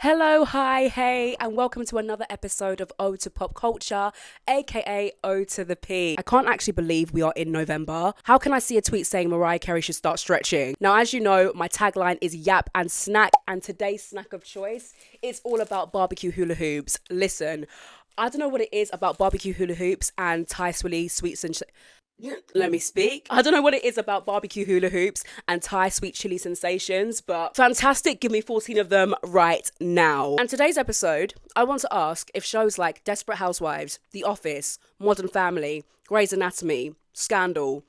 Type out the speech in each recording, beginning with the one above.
Hello, hi, hey, and welcome to another episode of Ode to Pop Culture, aka Ode to the P. I can't actually believe we are in November. How can I see a tweet saying Mariah Carey should start stretching? Now, as you know, my tagline is yap and snack, and today's snack of choice is all about barbecue hula hoops. Listen, I don't know what it is about barbecue hula hoops and Thai swilly sweets and let me speak. I don't know what it is about barbecue hula hoops and Thai sweet chili sensations, but fantastic. Give me 14 of them right now. And today's episode, I want to ask if shows like Desperate Housewives, The Office, Modern Family, Grey's Anatomy, Scandal,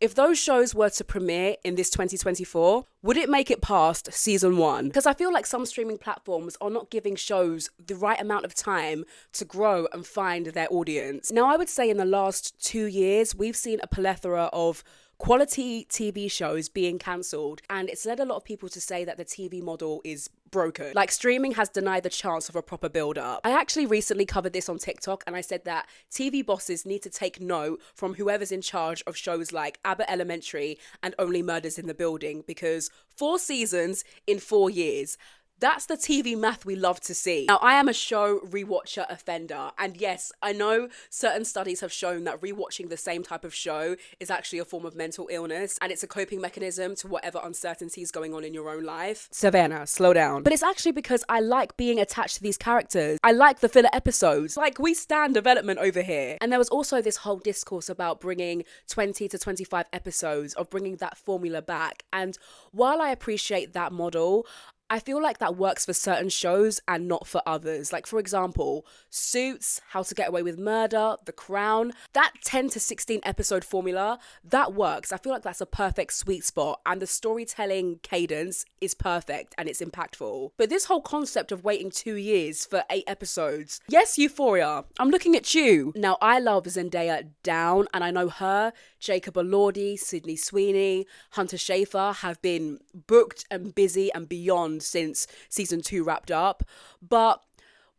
if those shows were to premiere in this 2024, would it make it past season 1? Because I feel like some streaming platforms are not giving shows the right amount of time to grow and find their audience. Now, I would say in the last 2 years, we've seen a plethora of quality TV shows being cancelled, and it's led a lot of people to say that the TV model is broken. Like, streaming has denied the chance of a proper build-up. I actually recently covered this on TikTok, and I said that TV bosses need to take note from whoever's in charge of shows like Abbott Elementary and Only Murders in the Building, because 4 seasons in 4 years. That's the TV math we love to see. Now, I am a show rewatcher offender, and yes, I know certain studies have shown that rewatching the same type of show is actually a form of mental illness, and it's a coping mechanism to whatever uncertainty is going on in your own life. Savannah, slow down. But it's actually because I like being attached to these characters. I like the filler episodes. Like, we stand development over here. And there was also this whole discourse about bringing 20 to 25 episodes, of bringing that formula back. And while I appreciate that model, I feel like that works for certain shows and not for others. Like, for example, Suits, How to Get Away with Murder, The Crown, that 10 to 16 episode formula, that works. I feel like that's a perfect sweet spot, and the storytelling cadence is perfect and it's impactful. But this whole concept of waiting 2 years for 8 episodes, yes, Euphoria, I'm looking at you. Now, I love Zendaya down, and I know her, Jacob Elordi, Sydney Sweeney, Hunter Schafer have been booked and busy and beyond since season 2 wrapped up, but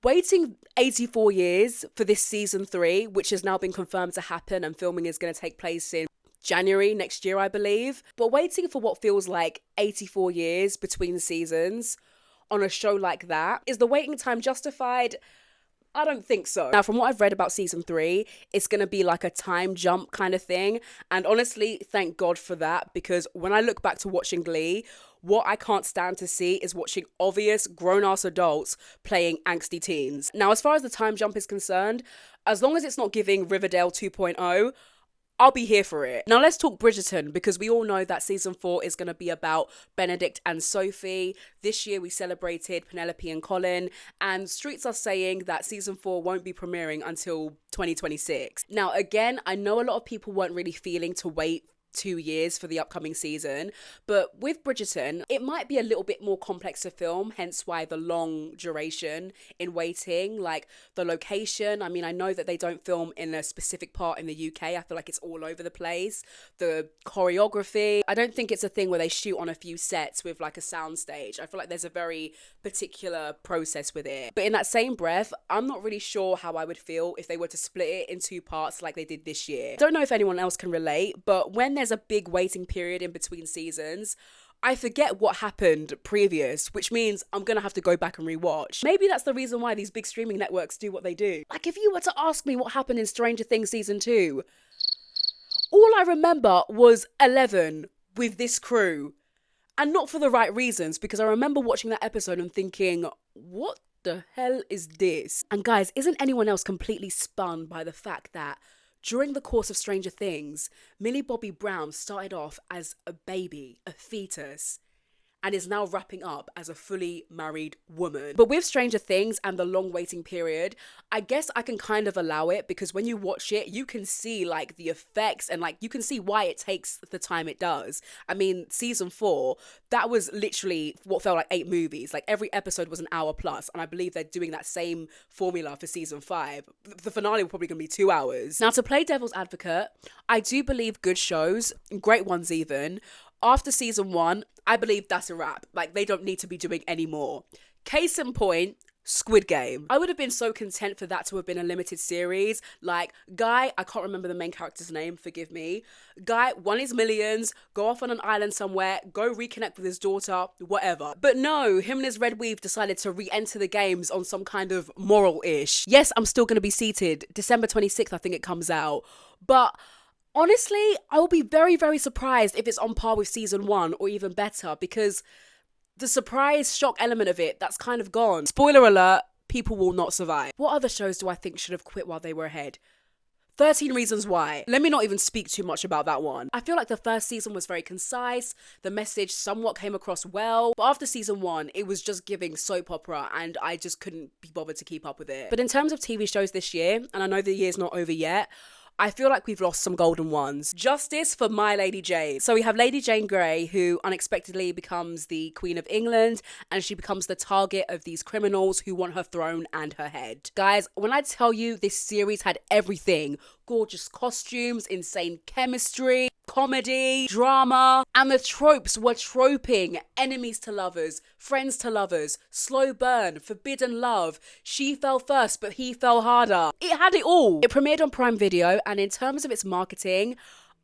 waiting 84 years for this season 3, which has now been confirmed to happen, and filming is going to take place in January next year, I believe, but waiting for what feels like 84 years between seasons on a show like that, is the waiting time justified? I don't think so. Now, from what I've read about season 3, it's going to be like a time jump kind of thing. And honestly, thank God for that, because when I look back to watching Glee, what I can't stand to see is watching obvious grown-ass adults playing angsty teens. Now, as far as the time jump is concerned, as long as it's not giving Riverdale 2.0, I'll be here for it. Now, let's talk Bridgerton, because we all know that season 4 is going to be about Benedict and Sophie. This year we celebrated Penelope and Colin, and streets are saying that season 4 won't be premiering until 2026. Now, again, I know a lot of people weren't really feeling to wait 2 years for the upcoming season, but with Bridgerton, it might be a little bit more complex to film, hence why the long duration in waiting. Like, the location, I mean, I know that they don't film in a specific part in the UK. I feel like it's all over the place. The choreography, I don't think it's a thing where they shoot on a few sets with like a soundstage. I feel like there's a very particular process with it. But in that same breath, I'm not really sure how I would feel if they were to split it in 2 parts like they did this year. Don't know if anyone else can relate, but when there's a big waiting period in between seasons, I forget what happened previous, which means I'm gonna have to go back and rewatch. Maybe that's the reason why these big streaming networks do what they do. Like, if you were to ask me what happened in Stranger Things season 2, all I remember was 11 with this crew, and not for the right reasons, because I remember watching that episode and thinking, what the hell is this? And guys, isn't anyone else completely spun by the fact that during the course of Stranger Things, Millie Bobby Brown started off as a baby, a fetus, and is now wrapping up as a fully married woman. But with Stranger Things and the long waiting period, I guess I can kind of allow it, because when you watch it, you can see like the effects, and like you can see why it takes the time it does. I mean, season 4, that was literally what felt like 8 movies. Like, every episode was an hour plus, and I believe they're doing that same formula for season 5. The finale will probably gonna be 2 hours. Now, to play devil's advocate, I do believe good shows, great ones even, after season 1, I believe that's a wrap. Like, they don't need to be doing any more. Case in point, Squid Game. I would have been so content for that to have been a limited series. Like, Guy, I can't remember the main character's name, forgive me. Guy won his millions, go off on an island somewhere, go reconnect with his daughter, whatever. But no, him and his red weave decided to re-enter the games on some kind of moral-ish. Yes, I'm still going to be seated. December 26th, I think it comes out. But honestly, I will be very, very surprised if it's on par with season 1 or even better, because the surprise shock element of it, that's kind of gone. Spoiler alert, people will not survive. What other shows do I think should have quit while they were ahead? 13 Reasons Why. Let me not even speak too much about that one. I feel like the first season was very concise, the message somewhat came across well, but after season 1, it was just giving soap opera and I just couldn't be bothered to keep up with it. But in terms of TV shows this year, and I know the year's not over yet, I feel like we've lost some golden ones. Justice for My Lady Jane. So we have Lady Jane Grey, who unexpectedly becomes the Queen of England, and she becomes the target of these criminals who want her throne and her head. Guys, when I tell you this series had everything, gorgeous costumes, insane chemistry, comedy, drama, and the tropes were troping. Enemies to lovers, friends to lovers, slow burn, forbidden love, she fell first but he fell harder. It had it all. It premiered on Prime Video, and in terms of its marketing,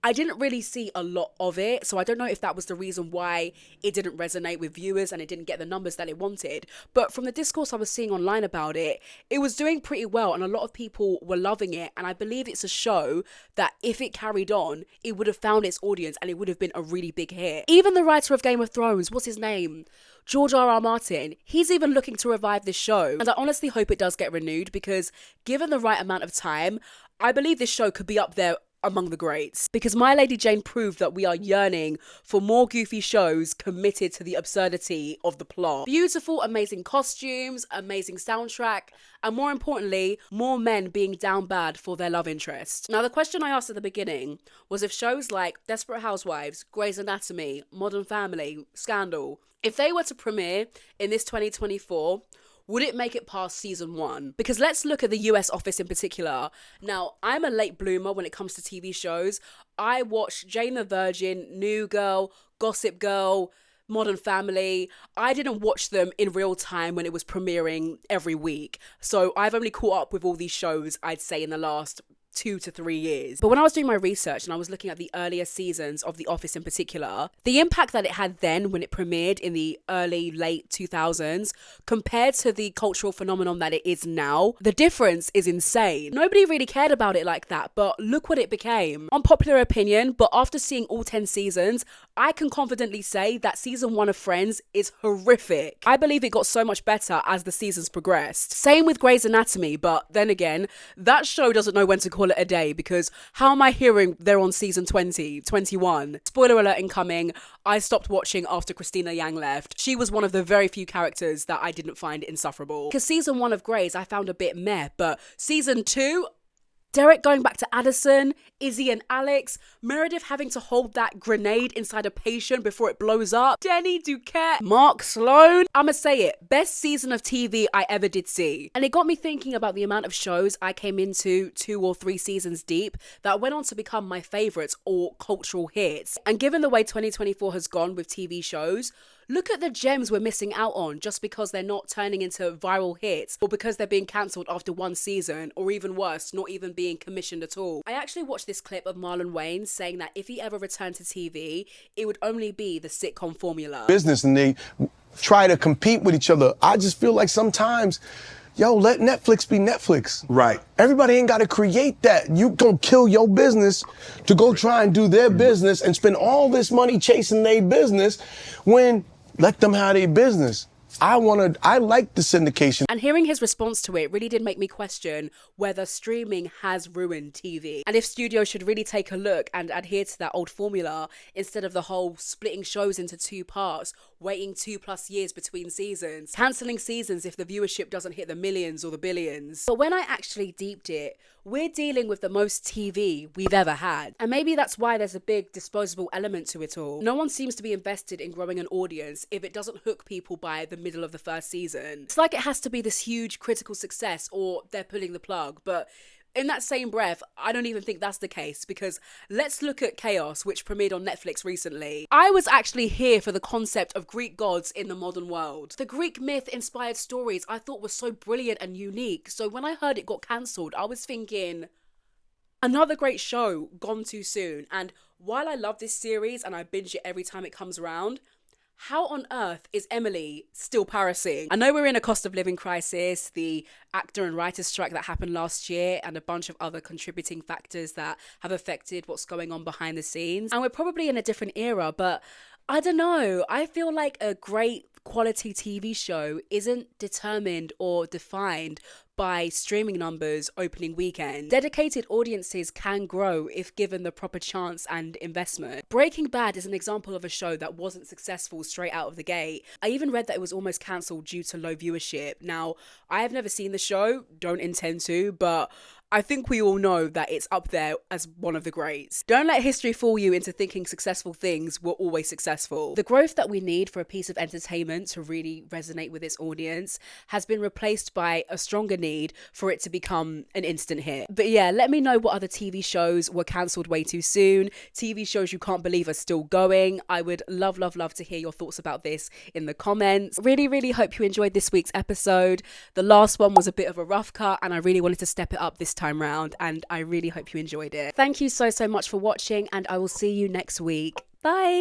I didn't really see a lot of it, so I don't know if that was the reason why it didn't resonate with viewers and it didn't get the numbers that it wanted. But from the discourse I was seeing online about it, it was doing pretty well and a lot of people were loving it, and I believe it's a show that if it carried on, it would have found its audience and it would have been a really big hit. Even the writer of Game of Thrones, what's his name? George R.R. Martin, he's even looking to revive this show, and I honestly hope it does get renewed, because given the right amount of time, I believe this show could be up there among the greats, because My Lady Jane proved that we are yearning for more goofy shows committed to the absurdity of the plot. Beautiful, amazing costumes, amazing soundtrack, and more importantly, more men being down bad for their love interest. Now, the question I asked at the beginning was if shows like Desperate Housewives, Grey's Anatomy, Modern Family, Scandal, if they were to premiere in this 2024, would it make it past season 1? Because let's look at the US Office in particular. Now, I'm a late bloomer when it comes to TV shows. I watched Jane the Virgin, New Girl, Gossip Girl, Modern Family. I didn't watch them in real time when it was premiering every week. So I've only caught up with all these shows, I'd say, in the last 2 to 3 years. But when I was doing my research and I was looking at the earlier seasons of The Office in particular, the impact that it had then when it premiered in the late 2000s compared to the cultural phenomenon that it is now, the difference is insane. Nobody really cared about it like that, but look what it became. Unpopular opinion, but after seeing all 10 seasons, I can confidently say that season 1 of Friends is horrific. I believe it got so much better as the seasons progressed. Same with Grey's Anatomy, but then again, that show doesn't know when to call it a day, because how am I hearing they're on season 20, 21? Spoiler alert incoming, I stopped watching after Christina Yang left. She was one of the very few characters that I didn't find insufferable. Because season 1 of Grey's I found a bit meh, but season 2, Derek going back to Addison, Izzy and Alex, Meredith having to hold that grenade inside a patient before it blows up, Denny Duquette, Mark Sloan. I'ma say it, best season of TV I ever did see. And it got me thinking about the amount of shows I came into 2 or 3 seasons deep that went on to become my favourites or cultural hits. And given the way 2024 has gone with TV shows, look at the gems we're missing out on just because they're not turning into viral hits, or because they're being cancelled after 1 season, or even worse, not even being commissioned at all. I actually watched this clip of Marlon Wayans saying that if he ever returned to TV, it would only be the sitcom formula. Business, and they try to compete with each other. I just feel like sometimes, yo, let Netflix be Netflix. Right. Everybody ain't got to create that. You gonna kill your business to go try and do their business and spend all this money chasing their business when let them have their business. I like the syndication. And hearing his response to it really did make me question whether streaming has ruined TV. And if studios should really take a look and adhere to that old formula instead of the whole splitting shows into 2 parts, waiting 2+ years between seasons, cancelling seasons if the viewership doesn't hit the millions or the billions. But when I actually deeped it, we're dealing with the most TV we've ever had. And maybe that's why there's a big disposable element to it all. No one seems to be invested in growing an audience if it doesn't hook people by the middle of the first season. It's like it has to be this huge critical success or they're pulling the plug. But in that same breath, I don't even think that's the case, because let's look at Kaos, which premiered on Netflix recently. I was actually here for the concept of Greek gods in the modern world. The Greek myth-inspired stories I thought were so brilliant and unique, so when I heard it got cancelled, I was thinking, another great show gone too soon. And while I love this series and I binge it every time it comes around, how on earth is Emily still Parising? I know we're in a cost of living crisis, the actor and writer strike that happened last year, and a bunch of other contributing factors that have affected what's going on behind the scenes. And we're probably in a different era, but I don't know. I feel like a great quality TV show isn't determined or defined by streaming numbers opening weekend. Dedicated audiences can grow if given the proper chance and investment. Breaking Bad is an example of a show that wasn't successful straight out of the gate. I even read that it was almost cancelled due to low viewership. Now, I have never seen the show, don't intend to, but I think we all know that it's up there as one of the greats. Don't let history fool you into thinking successful things were always successful. The growth that we need for a piece of entertainment to really resonate with its audience has been replaced by a stronger need for it to become an instant hit. But yeah, let me know what other TV shows were cancelled way too soon, TV shows you can't believe are still going. I would love to hear your thoughts about this in the comments. Really hope you enjoyed this week's episode. The last one was a bit of a rough cut and I really wanted to step it up this time round, and I really hope you enjoyed it. Thank you so much for watching, and I will see you next week. Bye.